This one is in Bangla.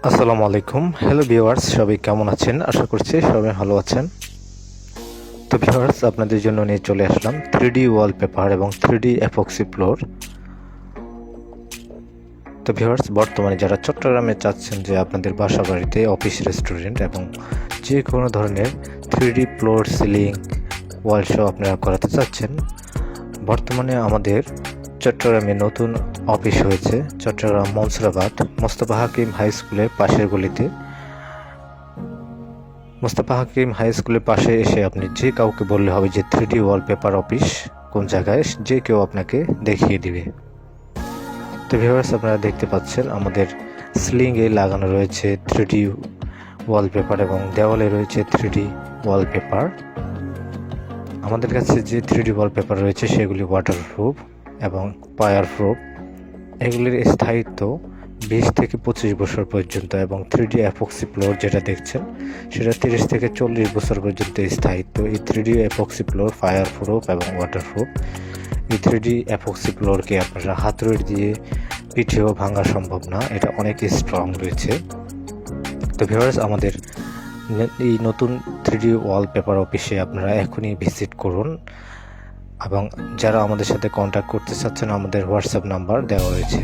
আসসালামু আলাইকুম। হ্যালো ভিউয়ার্স, সবাই কেমন আছেন? আশা করছি সবাই ভালো আছেন। তো ভিউয়ার্স, আপনাদের জন্য নিয়ে চলে আসলাম 3D ওয়ালপেপার এবং 3D এপক্সি ফ্লোর। তো ভিউয়ার্স, বর্তমানে যারা চট্টগ্রামে চাচ্ছেন যে আপনাদের বাসা বাড়িতে, অফিস, রেস্টুরেন্ট এবং যে কোনো ধরনের 3D ফ্লোর, সিলিং, ওয়াল শো আপনারা করাতে চাচ্ছেন, বর্তমানে আমাদের চট্টগ্রামে নতুন অফিস হয়েছে চট্টগ্রাম মনসুরাবাদ মোস্তফা হাকিম হাই স্কুলের পাশের গলিতে। মোস্তফা হাকিম হাই স্কুলের পাশে এসে আপনি যে কাউকে বললে হবে যে 3D ওয়ালপেপার অফিস কোন জায়গায়, যে কেউ আপনাকে দেখিয়ে দিবে। তো ভিউয়ার্স, আপনারা দেখতে পাচ্ছেন আমাদের সিলিংয়ে লাগানো রয়েছে 3D ওয়ালপেপার এবং দেওয়ালে রয়েছে 3D ওয়ালপেপার। আমাদের কাছে যে 3D ওয়ালপেপার রয়েছে সেগুলি ওয়াটারপ্রুফ এবং ফায়ারপ্রুফ। এগুলির স্থায়িত্ব 20 থেকে 25 বছর পর্যন্ত এবং 3D এপক্সি ফ্লোর যেটা দেখছেন সেটা 30 থেকে 40 বছর পর্যন্ত স্থায়িত্ব। এই 3D এপক্সি ফ্লোর ফায়ারপ্রুফ এবং ওয়াটারপ্রুফ। এই 3D এপক্সি ফ্লোরকে আপনারা হাতুড়ি দিয়ে পিঠেও ভাঙা সম্ভব না, এটা অনেক স্ট্রং রয়েছে। তো ভিউয়ার্স, আমাদের এই নতুন 3D ওয়ালপেপার অফিসে আপনারা এখনই ভিজিট করুন এবং যারা আমাদের সাথে কন্ট্যাক্ট করতে চাচ্ছেন আমাদের হোয়াটসঅ্যাপ নাম্বার দেওয়া রয়েছে।